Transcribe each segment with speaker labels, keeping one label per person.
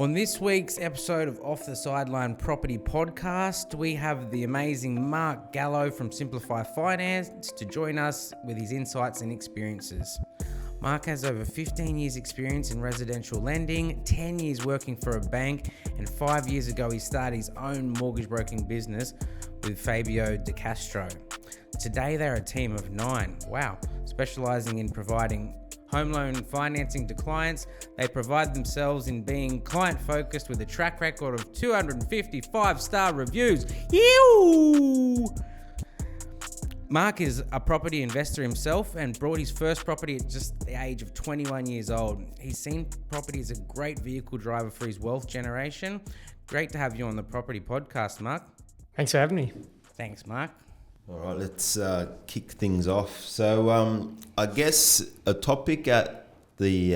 Speaker 1: On this week's episode of Off the Sideline Property Podcast, we have the amazing Mark Gallo from Simplify Finance to join us with his insights and experiences. Mark has over 15 years experience in residential lending, 10 years working for a bank, and 5 years ago he started his own mortgage broking business with Fabio De Castro. Today they're a team of 9, specialising in providing home loan financing to clients. They provide themselves in being client-focused with a track record of 255-star reviews. Ew! Mark is a property investor himself and brought his first property at just the age of 21 years old. He's seen property as a great vehicle driver for his wealth generation. Great to have you on the Property Podcast, Mark.
Speaker 2: Thanks for having me.
Speaker 1: Thanks, Mark.
Speaker 3: All right, let's kick things off. So I guess a topic at the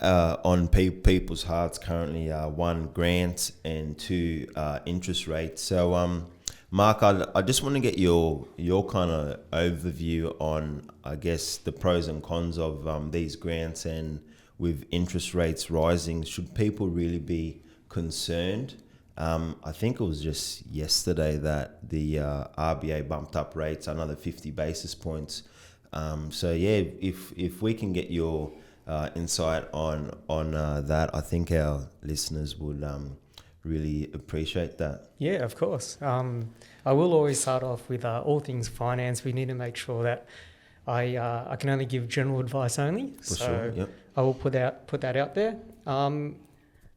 Speaker 3: on people's hearts currently are 1, grants, and 2, interest rates. So Mark, I just want to get your kind of overview on, I guess, the pros and cons of these grants, and with interest rates rising, should people really be concerned? I think it was just yesterday that the RBA bumped up rates another 50 basis points. So yeah, if we can get your insight on that, I think our listeners would really appreciate that.
Speaker 2: Yeah, of course. I will always start off with all things finance. We need to make sure that I can only give general advice only.
Speaker 3: For sure, yep.
Speaker 2: I will put that out there.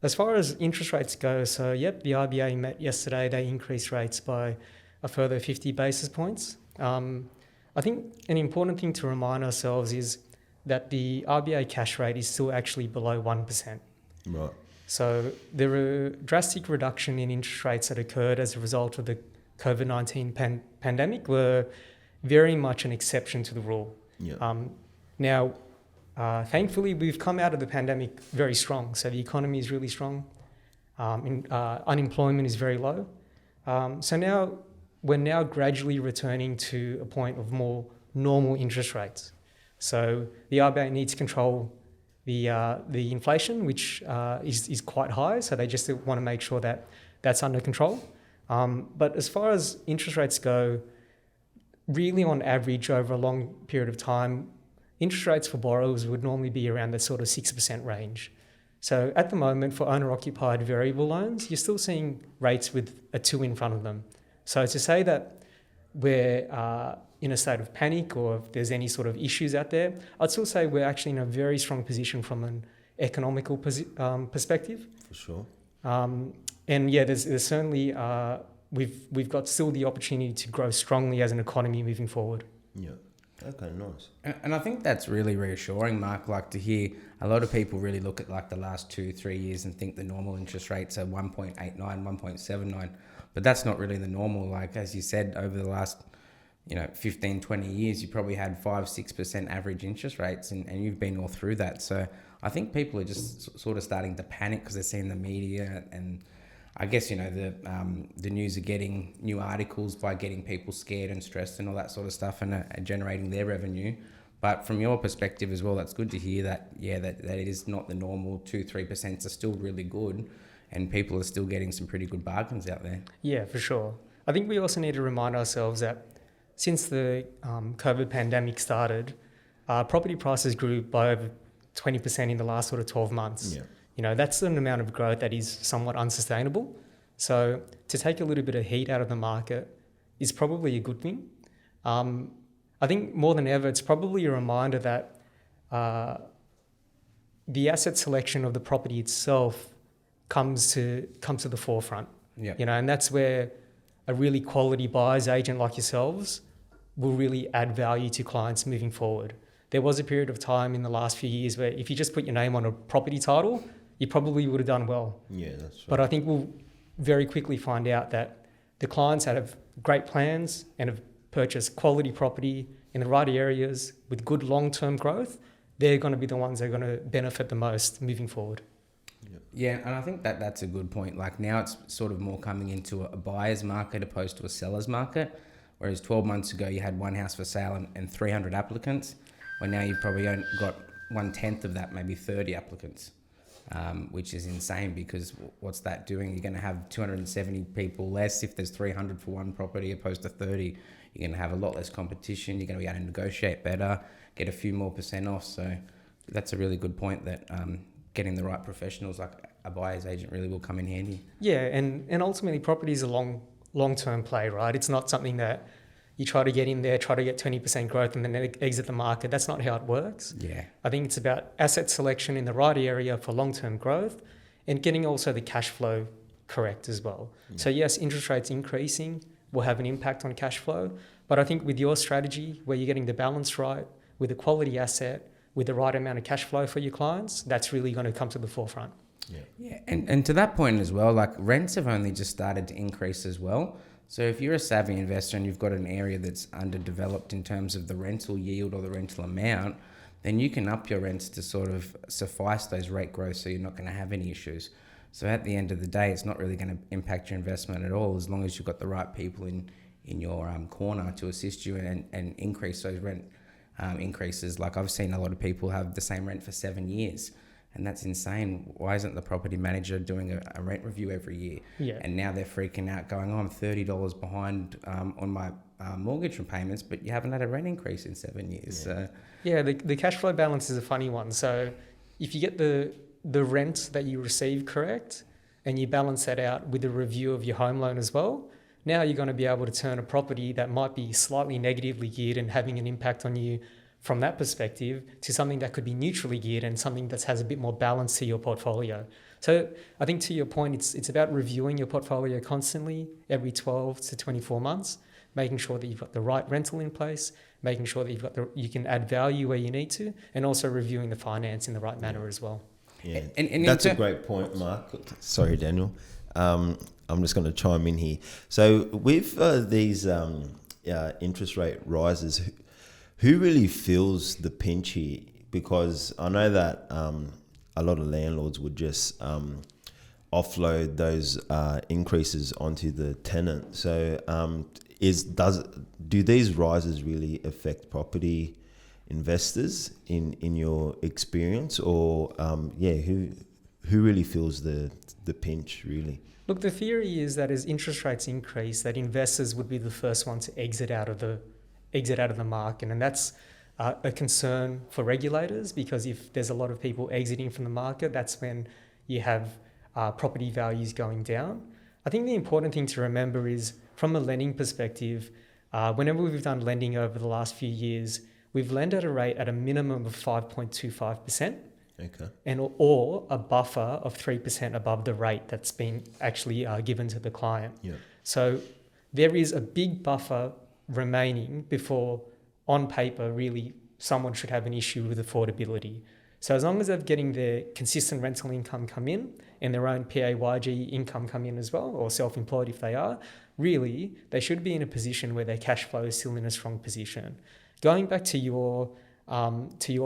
Speaker 2: As far as interest rates go, the RBA met yesterday. They increased rates by a further 50 basis points. I think an important thing to remind ourselves is that the RBA cash rate is still actually below 1%.
Speaker 3: Right.
Speaker 2: So there were drastic reduction in interest rates that occurred as a result of the COVID-19 pandemic were very much an exception to the rule.
Speaker 3: Yeah.
Speaker 2: Now, thankfully, we've come out of the pandemic very strong. So the economy is really strong. Unemployment is very low. So now we're gradually returning to a point of more normal interest rates. So the RBA needs to control the inflation, which is quite high. So they just want to make sure that that's under control. But as far as interest rates go, really on average over a long period of time, interest rates for borrowers would normally be around the sort of 6% range. So at the moment, for owner-occupied variable loans, you're still seeing rates with a 2 in front of them. So to say that we're in a state of panic or if there's any sort of issues out there, I'd still say we're actually in a very strong position from an economical perspective.
Speaker 3: For sure.
Speaker 2: And yeah, there's certainly, we've got still the opportunity to grow strongly as an economy moving forward.
Speaker 3: Yeah. Okay, nice.
Speaker 1: And I think that's really reassuring, Mark, to hear a lot of people really look at the last 2-3 years and think the normal interest rates are 1.89, 1.79, but that's not really the normal. As you said, over the last 15, 20 years, you probably had 5-6% average interest rates, and you've been all through that. So I think people are just sort of starting to panic because they're seeing the media, and I guess, the news are getting new articles by getting people scared and stressed and all that sort of stuff, and generating their revenue. But from your perspective as well, that's good to hear that it is not the normal 2-3% are still really good, and people are still getting some pretty good bargains out there. Yeah,
Speaker 2: for sure. I think we also need to remind ourselves that since the COVID pandemic started, property prices grew by over 20% in the last sort of 12 months.
Speaker 3: Yeah.
Speaker 2: That's an amount of growth that is somewhat unsustainable. So to take a little bit of heat out of the market is probably a good thing. I think more than ever, it's probably a reminder that the asset selection of the property itself comes to the forefront.
Speaker 1: Yeah.
Speaker 2: And that's where a really quality buyer's agent like yourselves will really add value to clients moving forward. There was a period of time in the last few years where if you just put your name on a property title, you probably would have done well.
Speaker 3: Yeah, that's right.
Speaker 2: But I think we'll very quickly find out that the clients that have great plans and have purchased quality property in the right areas with good long-term growth, they're going to be the ones that are going to benefit the most moving forward.
Speaker 1: Yeah, and I think that's a good point. Now it's sort of more coming into a buyer's market opposed to a seller's market, whereas 12 months ago you had one house for sale and 300 applicants, where now you've probably only got 1/10 of that, maybe 30 applicants. which is insane because what's that doing? You're going to have 270 people less if there's 300 for one property opposed to 30. You're going to have a lot less competition. You're going to be able to negotiate better, get a few more % off. So that's a really good point that getting the right professionals like a buyer's agent really will come in handy.
Speaker 2: Yeah, and ultimately property is a long-term play, right? It's not something that you try to get in there, try to get 20% growth and then exit the market. That's not how it works.
Speaker 1: Yeah.
Speaker 2: I think it's about asset selection in the right area for long-term growth and getting also the cash flow correct as well. Yeah. So yes, interest rates increasing will have an impact on cash flow, but I think with your strategy where you're getting the balance right, with a quality asset, with the right amount of cash flow for your clients, that's really going to come to the forefront.
Speaker 1: Yeah. And to that point as well, like rents have only just started to increase as well. So if you're a savvy investor and you've got an area that's underdeveloped in terms of the rental yield or the rental amount, then you can up your rents to sort of suffice those rate growth so you're not going to have any issues. So at the end of the day, it's not really going to impact your investment at all as long as you've got the right people in your corner to assist you and increase those rent increases. Like I've seen a lot of people have the same rent for 7 years. And that's insane. Why isn't the property manager doing a rent review every year?
Speaker 2: Yeah. And
Speaker 1: now they're freaking out going, I'm $30 behind on my mortgage repayments, but you haven't had a rent increase in 7 years.
Speaker 2: Yeah, the cash flow balance is a funny one. So if you get the rent that you receive correct and you balance that out with a review of your home loan as well, now you're going to be able to turn a property that might be slightly negatively geared and having an impact on you from that perspective to something that could be neutrally geared and something that has a bit more balance to your portfolio. So I think to your point, it's about reviewing your portfolio constantly every 12 to 24 months, making sure that you've got the right rental in place, making sure that you can add value where you need to, and also reviewing the finance in the right manner as well.
Speaker 3: Yeah, and that's a great point, Mark. Sorry, Daniel. I'm just going to chime in here. So with these interest rate rises, who really feels the pinch here? Because I know that a lot of landlords would just offload those increases onto the tenant. So do these rises really affect property investors in your experience, or who really feels the pinch really?
Speaker 2: Look, the theory is that as interest rates increase, that investors would be the first one to exit out of the market, and that's a concern for regulators, because if there's a lot of people exiting from the market, that's when you have property values going down. I think the important thing to remember is, from a lending perspective, whenever we've done lending over the last few years, we've lent at a rate at a minimum of 5.25%.
Speaker 3: Okay.
Speaker 2: Or a buffer of 3% above the rate that's been actually given to the client.
Speaker 3: Yeah.
Speaker 2: So there is a big buffer remaining before, on paper, really someone should have an issue with affordability. So as long as they're getting their consistent rental income come in and their own PAYG income come in as well, or self-employed if they are, really they should be in a position where their cash flow is still in a strong position. Going back to your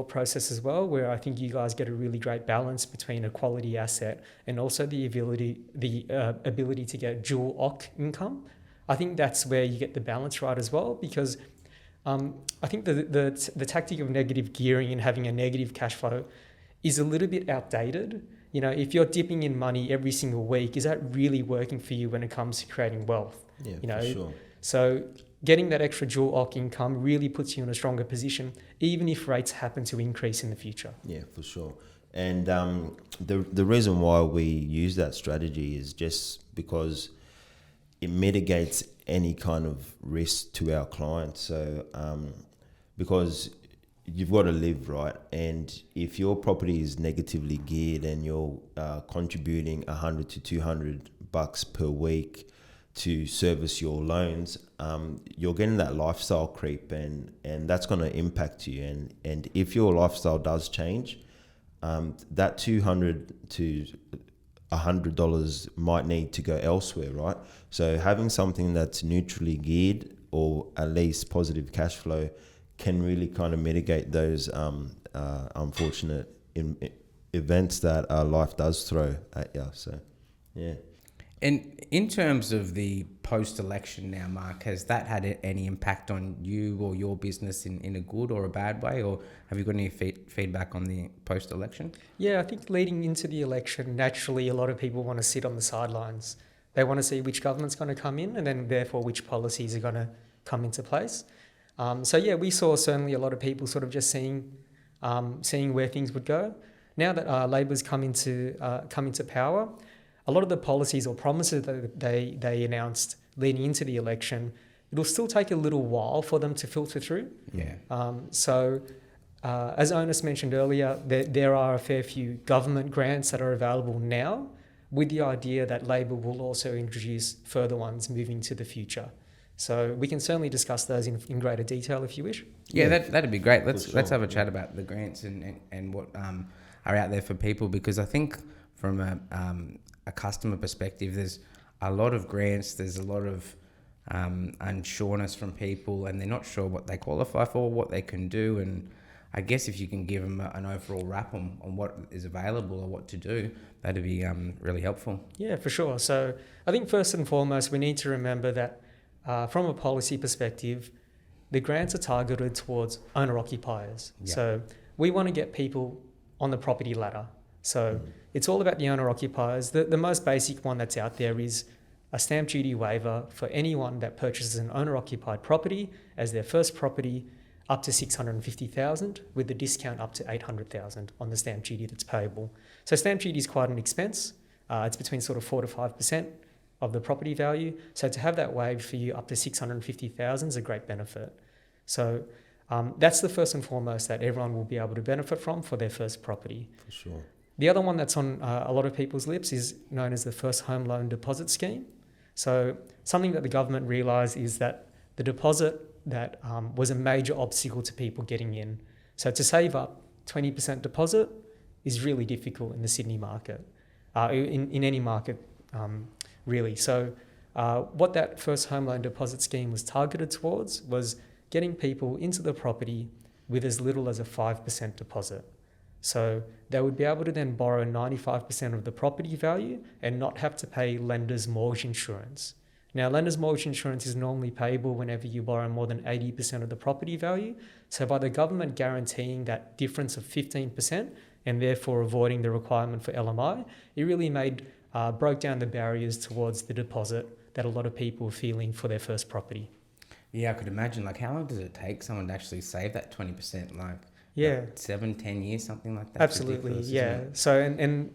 Speaker 2: process as well, where I think you guys get a really great balance between a quality asset and also the ability to get dual OC income. I think that's where you get the balance right as well, because I think the tactic of negative gearing and having a negative cash flow is a little bit outdated. You know, if you're dipping in money every single week, is that really working for you when it comes to creating wealth?
Speaker 3: Yeah,
Speaker 2: you know,
Speaker 3: for sure.
Speaker 2: So getting that extra dual OC income really puts you in a stronger position, even if rates happen to increase in the future.
Speaker 3: Yeah, for sure. And the reason why we use that strategy is just because it mitigates any kind of risk to our clients. So because you've got to live, right? And if your property is negatively geared and you're contributing $100 to $200 per week to service your loans, you're getting that lifestyle creep, and that's going to impact you. And if your lifestyle does change, that $200 to $100 might need to go elsewhere, right? So having something that's neutrally geared, or at least positive cash flow, can really kind of mitigate those unfortunate events that life does throw at you. So, yeah.
Speaker 1: And in terms of the post-election now, Mark, has that had any impact on you or your business in a good or a bad way? Or have you got any feedback on the post-election?
Speaker 2: Yeah, I think leading into the election, naturally, a lot of people want to sit on the sidelines. They want to see which government's going to come in and then therefore which policies are going to come into place. We saw certainly a lot of people sort of just seeing where things would go. Now that Labor's come into power, a lot of the policies or promises that they announced leading into the election, it'll still take a little while for them to filter through.
Speaker 1: Yeah.
Speaker 2: As Onus mentioned earlier, there are a fair few government grants that are available now, with the idea that Labor will also introduce further ones moving to the future. So we can certainly discuss those in greater detail if you wish.
Speaker 1: Yeah, that'd be great. Let's have a chat about the grants and what are out there for people, because I think from a customer perspective, there's a lot of grants, there's a lot of unsureness from people, and they're not sure what they qualify for, what they can do, and I guess if you can give them an overall wrap on what is available or what to do, that'd be really helpful.
Speaker 2: Yeah, for sure. So I think first and foremost, we need to remember that from a policy perspective, the grants are targeted towards owner-occupiers. Yeah. So we want to get people on the property ladder. So it's all about the owner-occupiers. The most basic one that's out there is a stamp duty waiver for anyone that purchases an owner-occupied property as their first property, up to $650,000, with the discount up to $800,000 on the stamp duty that's payable. So stamp duty is quite an expense. It's between sort of 4 to 5% of the property value. So to have that waived for you up to $650,000 is a great benefit. So that's the first and foremost that everyone will be able to benefit from for their first property.
Speaker 3: For sure.
Speaker 2: The other one that's on a lot of people's lips is known as the First Home Loan Deposit Scheme. So something that the government realised is that the deposit that was a major obstacle to people getting in. So to save up 20% deposit is really difficult in the Sydney market, in any market really. So what that First Home Loan Deposit Scheme was targeted towards was getting people into the property with as little as a 5% deposit. So they would be able to then borrow 95% of the property value and not have to pay lender's mortgage insurance. Now, lender's mortgage insurance is normally payable whenever you borrow more than 80% of the property value. So by the government guaranteeing that difference of 15% and therefore avoiding the requirement for LMI, it really broke down the barriers towards the deposit that a lot of people were feeling for their first property.
Speaker 1: Yeah, I could imagine. Like, how long does it take someone to actually save that 20%? Like,
Speaker 2: yeah,
Speaker 1: 7-10 years, something like that.
Speaker 2: Absolutely, yeah. So and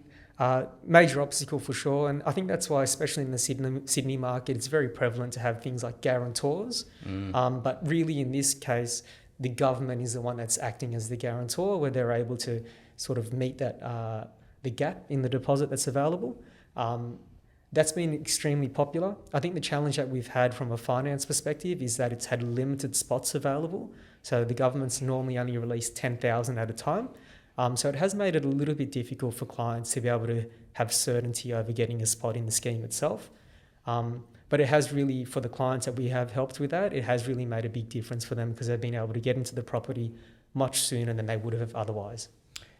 Speaker 2: major obstacle for sure, and I think that's why, especially in the Sydney market, it's very prevalent to have things like guarantors. But really, in this case, the government is the one that's acting as the guarantor, where they're able to sort of meet that the gap in the deposit that's available. That's been extremely popular. I think the challenge that we've had from a finance perspective is that it's had limited spots available. So the government's normally only released 10,000 at a time. So it has made it a little bit difficult for clients to be able to have certainty over getting a spot in the scheme itself. But it has really, for the clients that we have helped with that, it has really made a big difference for them because they've been able to get into the property much sooner than they would have otherwise.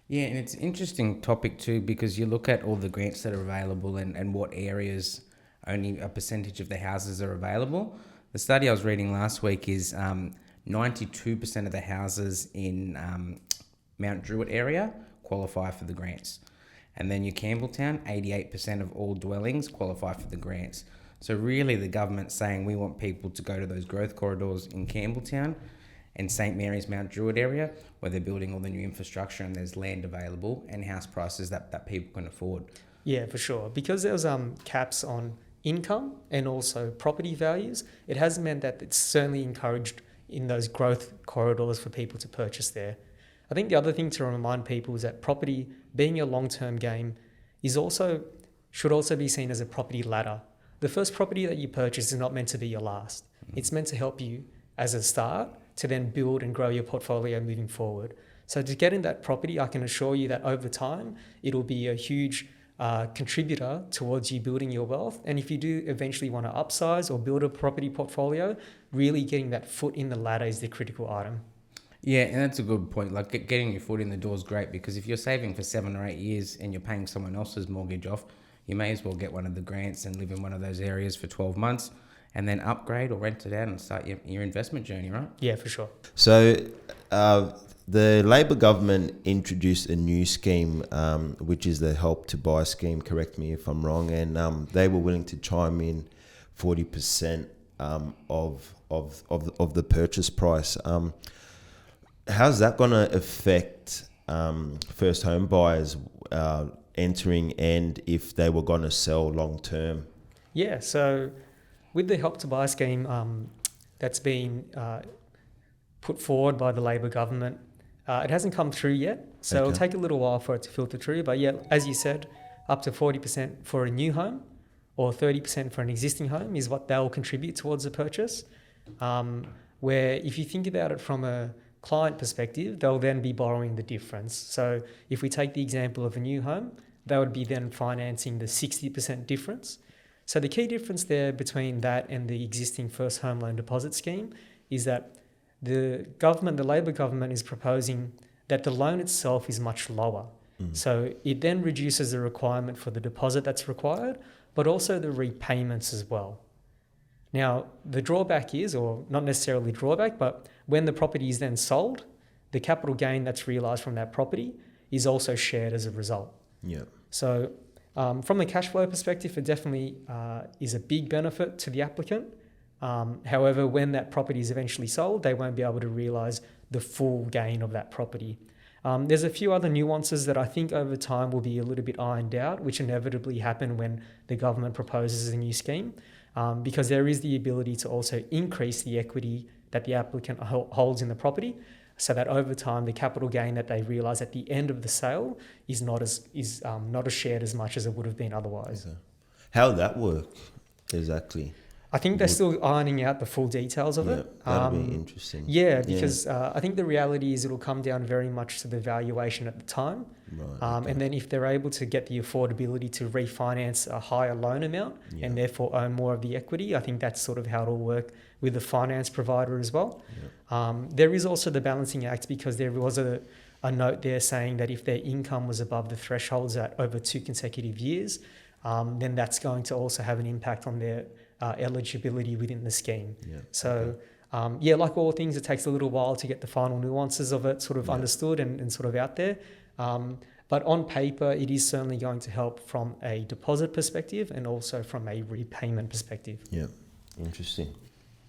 Speaker 1: Yeah, and it's an interesting topic too, because you look at all the grants that are available and what areas only a percentage of the houses are available. The study I was reading last week is 92% of the houses in Mount Druitt area qualify for the grants. And then your Campbelltown, 88% of all dwellings qualify for the grants. So really the government's saying we want people to go to those growth corridors in Campbelltown and St Mary's Mount Druitt area, where they're building all the new infrastructure and there's land available and house prices that people can afford.
Speaker 2: Yeah, for sure. Because there's caps on income and also property values, it has meant that it's certainly encouraged in those growth corridors for people to purchase there. I think the other thing to remind people is that property, being a long-term game, should also be seen as a property ladder. The first property that you purchase is not meant to be your last. It's meant to help you as a start to then build and grow your portfolio moving forward. So to get in that property, I can assure you that over time, it'll be a huge contributor towards you building your wealth. And if you do eventually want to upsize or build a property portfolio, really getting that foot in the ladder is the critical item.
Speaker 1: Yeah, and that's a good point. Like getting your foot in the door is great, because if you're saving for 7 or 8 years and you're paying someone else's mortgage off, you may as well get one of the grants and live in one of those areas for 12 months and then upgrade or rent it out and start your investment journey, right?
Speaker 2: Yeah, for sure.
Speaker 3: So the Labor government introduced a new scheme, which is the Help to Buy scheme, correct me if I'm wrong, and they were willing to chime in 40% of the purchase price. How's that going to affect first home buyers entering, and if they were going to sell long term?
Speaker 2: Yeah, so with the Help to Buy scheme that's been put forward by the Labor government, it hasn't come through yet, so it'll take a little while for it to filter through. But yeah, as you said, up to 40% for a new home or 30% for an existing home is what they'll contribute towards the purchase. Where if you think about it from a client perspective, they'll then be borrowing the difference. So if we take the example of a new home, they would be then financing the 60% difference. So the key difference there between that and the existing first home loan deposit scheme is that the Labor government is proposing that the loan itself is much lower. So it then reduces the requirement for the deposit that's required, but also the repayments as well. Now, the drawback is, or not necessarily drawback, but when the property is then sold, the capital gain that's realised from that property is also shared as a result.
Speaker 3: Yeah.
Speaker 2: So from a cash flow perspective, it definitely is a big benefit to the applicant. However, when that property is eventually sold, they won't be able to realise the full gain of that property. There's a few other nuances that I think over time will be a little bit ironed out, which inevitably happen when the government proposes a new scheme, because there is the ability to also increase the equity that the applicant holds in the property, so that over time the capital gain that they realise at the end of the sale is not as shared as much as it would have been otherwise.
Speaker 3: Okay. How would that work exactly?
Speaker 2: I think they're still ironing out the full details of it.
Speaker 3: That'll be interesting.
Speaker 2: Yeah, because I think the reality is it'll come down very much to the valuation at the time.
Speaker 3: Right, okay.
Speaker 2: And then if they're able to get the affordability to refinance a higher loan amount and therefore own more of the equity, I think that's sort of how it'll work with the finance provider as well. There is also the balancing act, because there was a note there saying that if their income was above the thresholds at over 2 consecutive years, then that's going to also have an impact on their eligibility within the scheme. Like all things, it takes a little while to get the final nuances of it sort of understood and sort of out there. But on paper, it is certainly going to help from a deposit perspective and also from a repayment perspective.
Speaker 3: Yeah, interesting.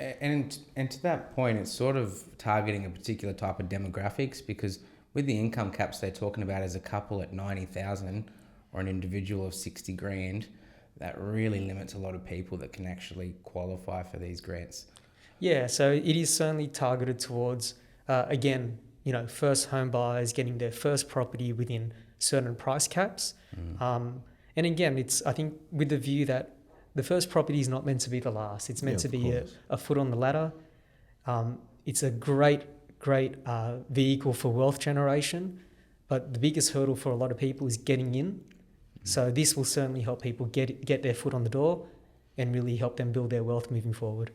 Speaker 1: And to that point, it's sort of targeting a particular type of demographics, because with the income caps they're talking about as a couple at 90,000 or an individual of 60 grand, that really limits a lot of people that can actually qualify for these grants. Yeah,
Speaker 2: so it is certainly targeted towards, again, first home buyers getting their first property within certain price caps. And again, it's, I think, with the view that the first property is not meant to be the last. It's meant to be a foot on the ladder. It's a great vehicle for wealth generation, but the biggest hurdle for a lot of people is getting in. So this will certainly help people get their foot on the door and really help them build their wealth moving forward.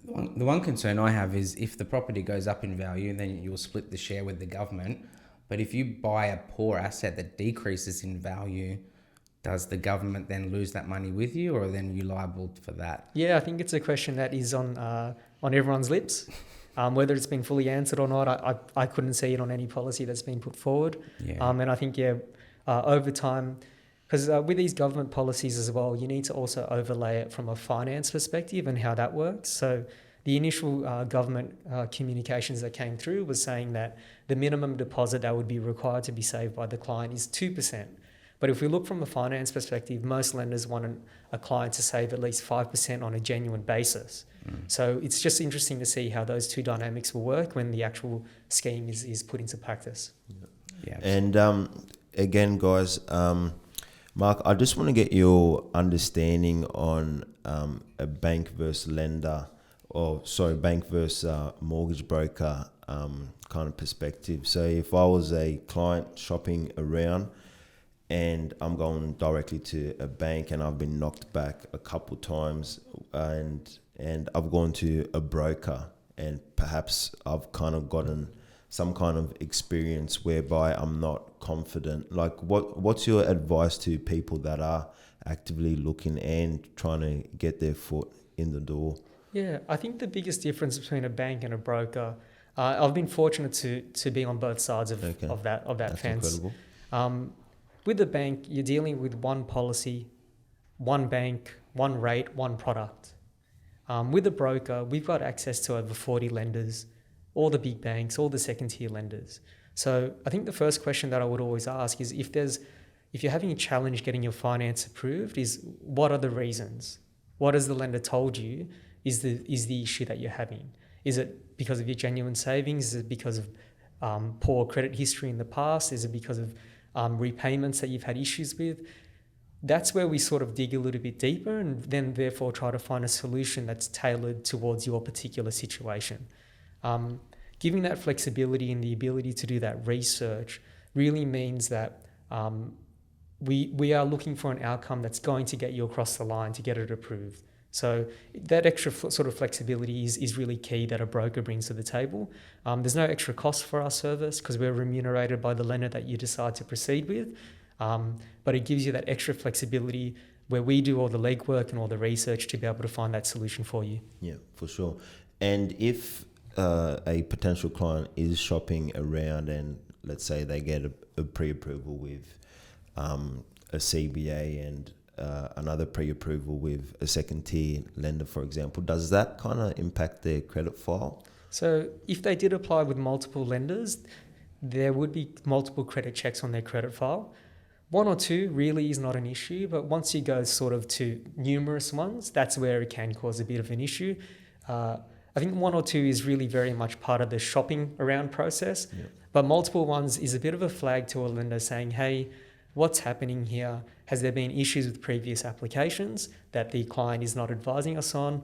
Speaker 1: The one concern I have is if the property goes up in value, then you'll split the share with the government. But if you buy a poor asset that decreases in value, does the government then lose that money with you, or then you liable for that?
Speaker 2: Yeah, I think it's a question that is on everyone's lips. Whether it's been fully answered or not, I couldn't see it on any policy that's been put forward. And I think, over time, because with these government policies as well, you need to also overlay it from a finance perspective and how that works. So the initial government communications that came through was saying that the minimum deposit that would be required to be saved by the client is 2%. But if we look from a finance perspective, most lenders want a client to save at least 5% on a genuine basis. So it's just interesting to see how those two dynamics will work when the actual scheme is put into practice.
Speaker 3: Yeah. And again, guys, Mark, I just want to get your understanding on a bank versus lender, bank versus mortgage broker kind of perspective. So if I was a client shopping around and I'm going directly to a bank and I've been knocked back a couple times and I've gone to a broker and perhaps I've kind of gotten some kind of experience whereby I'm not confident. Like, what's your advice to people that are actively looking and trying to get their foot in the door?
Speaker 2: Yeah, I think the biggest difference between a bank and a broker, I've been fortunate to be on both sides of that
Speaker 3: That's
Speaker 2: fence.
Speaker 3: incredible.
Speaker 2: With the bank, you're dealing with one policy, one bank, one rate, one product. With a broker, we've got access to over 40 lenders, all the big banks, all the second tier lenders. So I think the first question that I would always ask is if you're having a challenge getting your finance approved, is what are the reasons? What has the lender told you is the issue that you're having? Is it because of your genuine savings? Is it because of poor credit history in the past? Is it because of repayments that you've had issues with? That's where we sort of dig a little bit deeper and then therefore try to find a solution that's tailored towards your particular situation. Giving that flexibility and the ability to do that research really means that we are looking for an outcome that's going to get you across the line to get it approved. So that extra sort of flexibility is really key that a broker brings to the table. There's no extra cost for our service because we're remunerated by the lender that you decide to proceed with. But it gives you that extra flexibility where we do all the legwork and all the research to be able to find that solution for you.
Speaker 3: Yeah, for sure. And if a potential client is shopping around and let's say they get a pre-approval with a CBA and another pre-approval with a second tier lender, for example, does that kind of impact their credit file?
Speaker 2: So if they did apply with multiple lenders, there would be multiple credit checks on their credit file. One or two really is not an issue, but once you go sort of to numerous ones, that's where it can cause a bit of an issue. I think one or two is really very much part of the shopping around process, but multiple ones is a bit of a flag to a lender saying, hey, what's happening here? Has there been issues with previous applications that the client is not advising us on?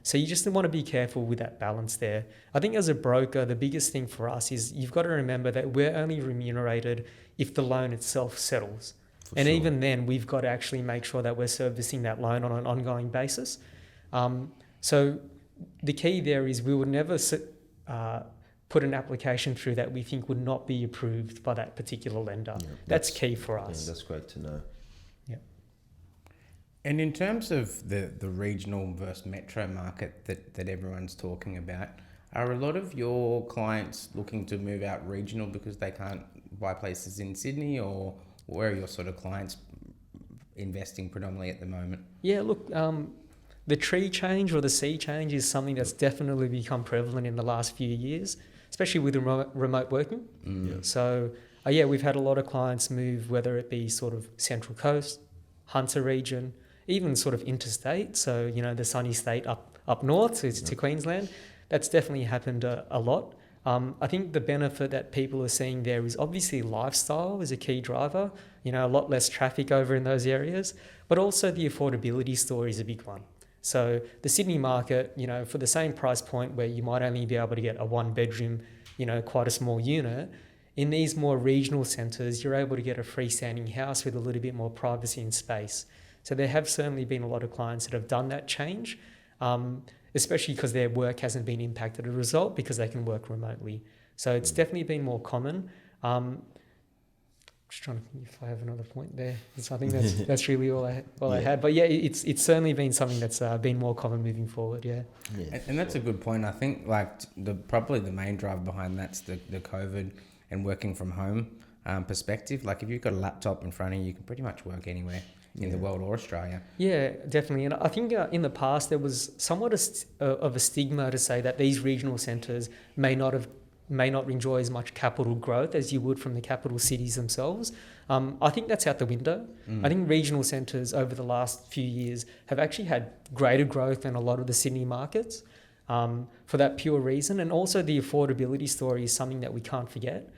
Speaker 2: So you just want to be careful with that balance there. I think as a broker, the biggest thing for us is you've got to remember that we're only remunerated if the loan itself settles. And sure. Even then, we've got to actually make sure that we're servicing that loan on an ongoing basis. So the key there is we would never put an application through that we think would not be approved by that particular lender. Yeah, that's key for us.
Speaker 3: Yeah, that's great to know.
Speaker 2: Yeah.
Speaker 1: And in terms of the regional versus metro market that everyone's talking about, are a lot of your clients looking to move out regional because they can't buy places in Sydney, or where are your sort of clients investing predominantly at the moment? Yeah,
Speaker 2: look, the tree change or the sea change is something that's definitely become prevalent in the last few years, especially with remote working. So, we've had a lot of clients move, whether it be sort of Central Coast, Hunter region, even sort of interstate. So, the sunny state up north to Queensland. That's definitely happened a lot. I think the benefit that people are seeing there is obviously lifestyle is a key driver, a lot less traffic over in those areas, but also the affordability story is a big one. So the Sydney market, for the same price point where you might only be able to get a one bedroom, quite a small unit, in these more regional centres, you're able to get a freestanding house with a little bit more privacy and space. So there have certainly been a lot of clients that have done that change, especially because their work hasn't been impacted as a result because they can work remotely. So it's definitely been more common. Just trying to think if I have another point there. So I think that's really all I had. But it's certainly been something that's been more common moving forward. Yeah.
Speaker 1: And that's a good point. I think probably the main driver behind that's the COVID and working from home perspective. Like if you've got a laptop in front of you, you can pretty much work anywhere in the world or Australia.
Speaker 2: Yeah, definitely. And I think in the past there was somewhat of a stigma to say that these regional centres may not enjoy as much capital growth as you would from the capital cities themselves. I think that's out the window. I think regional centres over the last few years have actually had greater growth than a lot of the Sydney markets for that pure reason. And also the affordability story is something that we can't forget.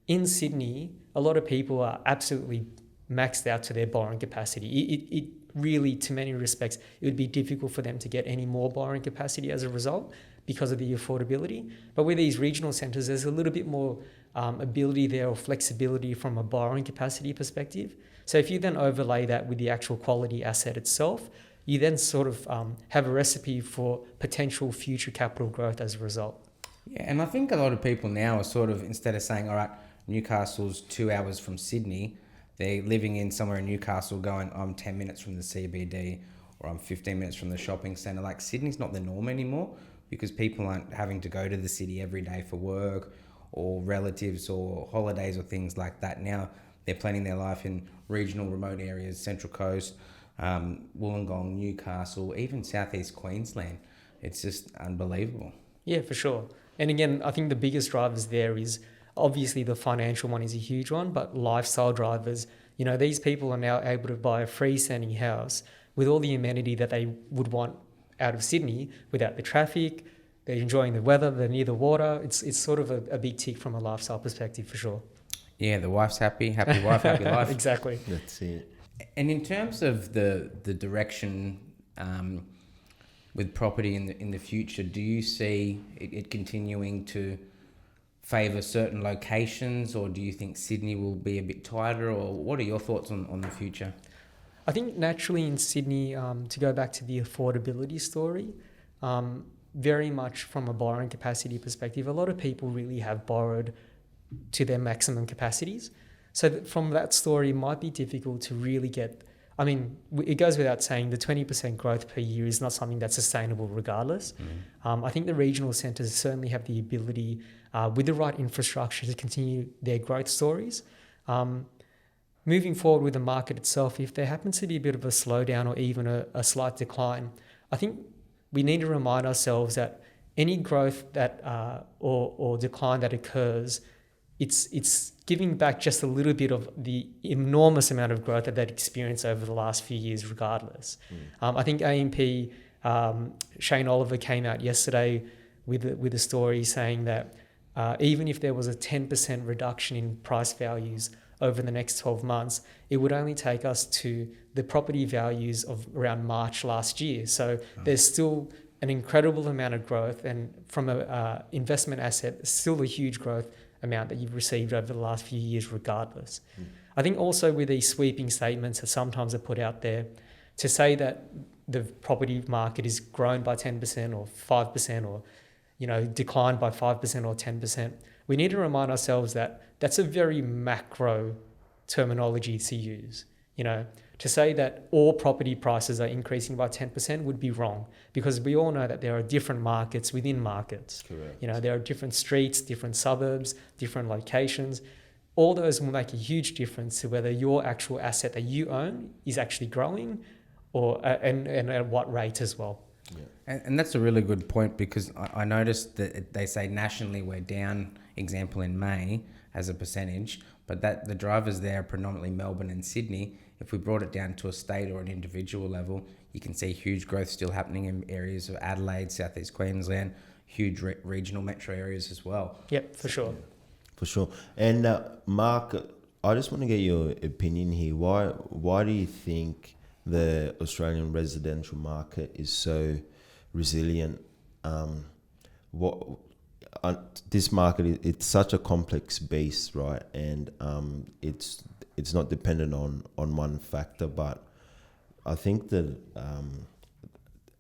Speaker 2: In Sydney, a lot of people are absolutely maxed out to their borrowing capacity. It really, to many respects, it would be difficult for them to get any more borrowing capacity as a result because of the affordability. But with these regional centres, there's a little bit more ability there or flexibility from a borrowing capacity perspective. So if you then overlay that with the actual quality asset itself, you then sort of have a recipe for potential future capital growth as a result.
Speaker 1: Yeah, and I think a lot of people now are sort of, instead of saying, all right, Newcastle's 2 hours from Sydney, they're living in somewhere in Newcastle going, I'm 10 minutes from the CBD or I'm 15 minutes from the shopping centre. Like Sydney's not the norm anymore because people aren't having to go to the city every day for work or relatives or holidays or things like that. Now they're planning their life in regional remote areas, Central Coast, Wollongong, Newcastle, even Southeast Queensland. It's just unbelievable.
Speaker 2: Yeah, for sure. And again, I think the biggest drivers there is obviously the financial one is a huge one, but lifestyle drivers, these people are now able to buy a freestanding house with all the amenity that they would want out of Sydney without the traffic. They're enjoying the weather, they're near the water. It's sort of a big tick from a lifestyle perspective for sure.
Speaker 1: Yeah, the wife's happy wife, happy life.
Speaker 2: Exactly.
Speaker 3: That's it.
Speaker 1: And in terms of the direction with property in the future, do you see it continuing to favour certain locations, or do you think Sydney will be a bit tighter, or what are your thoughts on the future?
Speaker 2: I think naturally in Sydney, to go back to the affordability story, very much from a borrowing capacity perspective, a lot of people really have borrowed to their maximum capacities. So from that story, it might be difficult to really get... I mean, it goes without saying the 20% growth per year is not something that's sustainable regardless. I think the regional centres certainly have the ability, with the right infrastructure, to continue their growth stories. Moving forward with the market itself, if there happens to be a bit of a slowdown or even a slight decline, I think we need to remind ourselves that any growth that or decline that occurs, it's giving back just a little bit of the enormous amount of growth that they've experienced over the last few years regardless. I think AMP, Shane Oliver came out yesterday with a story saying that even if there was a 10% reduction in price values over the next 12 months, it would only take us to the property values of around March last year. So there's still an incredible amount of growth, and from an investment asset, still a huge growth amount that you've received over the last few years regardless. I think also with these sweeping statements that sometimes are put out there, to say that the property market is grown by 10% or 5% or declined by 5% or 10%, we need to remind ourselves that that's a very macro terminology to use. To say that all property prices are increasing by 10% would be wrong, because we all know that there are different markets within markets.
Speaker 3: Correct.
Speaker 2: There are different streets, different suburbs, different locations. All those will make a huge difference to whether your actual asset that you own is actually growing, or and at what rate as well.
Speaker 1: Yeah. And that's a really good point, because I noticed that they say nationally we're down, example in May, as a percentage, but that the drivers there are predominantly Melbourne and Sydney. If we brought it down to a state or an individual level, you can see huge growth still happening in areas of Adelaide, Southeast Queensland, huge regional metro areas as well.
Speaker 2: Yep, for sure.
Speaker 3: For sure. And Mark, I just want to get your opinion here. Why do you think the Australian residential market is so resilient? This market, it's such a complex beast, right? And it's not dependent on one factor, but I think that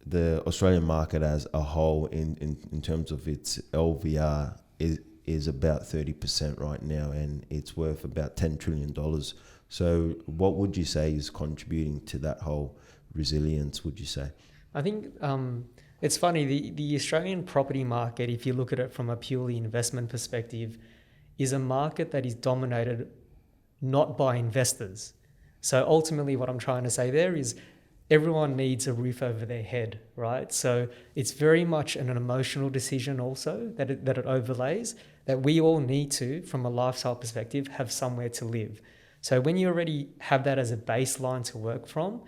Speaker 3: the Australian market as a whole, in terms of its LVR, is about 30% right now, and it's worth about $10 trillion. So what would you say is contributing to that whole resilience, would you say?
Speaker 2: I think it's funny, the Australian property market, if you look at it from a purely investment perspective, is a market that is dominated not by investors. So ultimately what I'm trying to say there is everyone needs a roof over their head, right? So it's very much an emotional decision also that it overlays, that we all need to, from a lifestyle perspective, have somewhere to live. So when you already have that as a baseline to work from,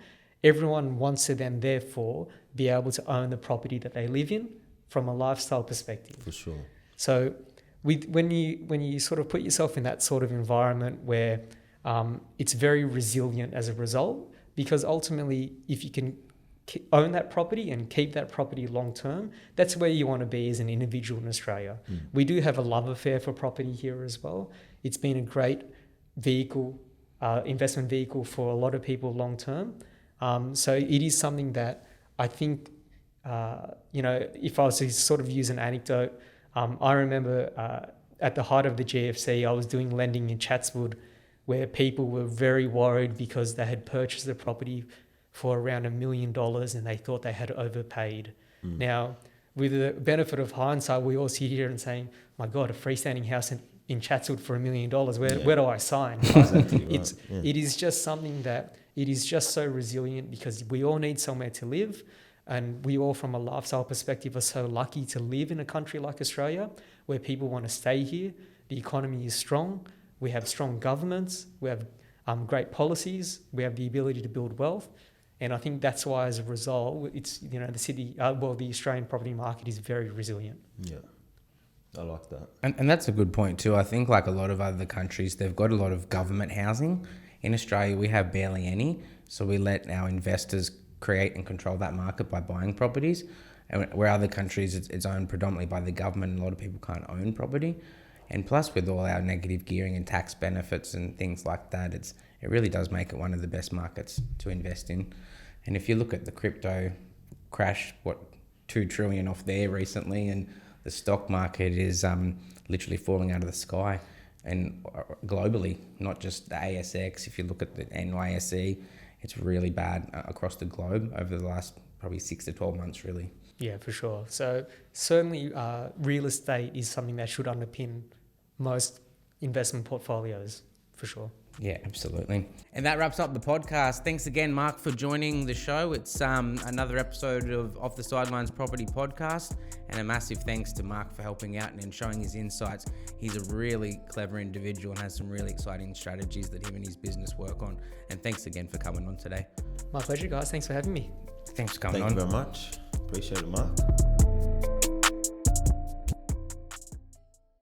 Speaker 2: everyone wants to then therefore be able to own the property that they live in from a lifestyle perspective.
Speaker 3: For sure.
Speaker 2: So when you sort of put yourself in that sort of environment where it's very resilient as a result, because ultimately if you can own that property and keep that property long term, that's where you want to be as an individual in Australia. We do have a love affair for property here as well. It's been a great vehicle, investment vehicle for a lot of people long term. So it is something that I think, if I was to sort of use an anecdote, I remember at the height of the GFC, I was doing lending in Chatswood, where people were very worried because they had purchased a property for around $1 million and they thought they had overpaid. Now, with the benefit of hindsight, we all sit here and saying, my God, a freestanding house in Chatswood for $1 million, where do I sign?
Speaker 3: Exactly right.
Speaker 2: It is just something that, it is just so resilient because we all need somewhere to live, and we all, from a lifestyle perspective, are so lucky to live in a country like Australia where people want to stay here. The economy is strong. We have strong governments. We have great policies. We have the ability to build wealth. And I think that's why, as a result, it's, the the Australian property market is very resilient.
Speaker 3: Yeah, I like that.
Speaker 1: And that's a good point too. I think like a lot of other countries, they've got a lot of government housing. In Australia, we have barely any. So we let our investors create and control that market by buying properties. And where other countries, it's owned predominantly by the government, and a lot of people can't own property. And plus, with all our negative gearing and tax benefits and things like that, it really does make it one of the best markets to invest in. And if you look at the crypto crash, 2 trillion off there recently, and the stock market is literally falling out of the sky, and globally, not just the ASX. If you look at the NYSE, it's really bad across the globe over the last probably 6 to 12 months, really.
Speaker 2: Yeah, for sure. So certainly real estate is something that should underpin most investment portfolios, for sure.
Speaker 1: Yeah, absolutely. And that wraps up the podcast. Thanks again, Mark, for joining the show. It's another episode of Off the Sidelines Property Podcast. And a massive thanks to Mark for helping out and showing his insights. He's a really clever individual and has some really exciting strategies that him and his business work on. And thanks again for coming on today.
Speaker 2: My pleasure, guys. Thanks for having me.
Speaker 1: Thanks for coming
Speaker 3: Thank
Speaker 1: on.
Speaker 3: you very much. Appreciate it, Mark.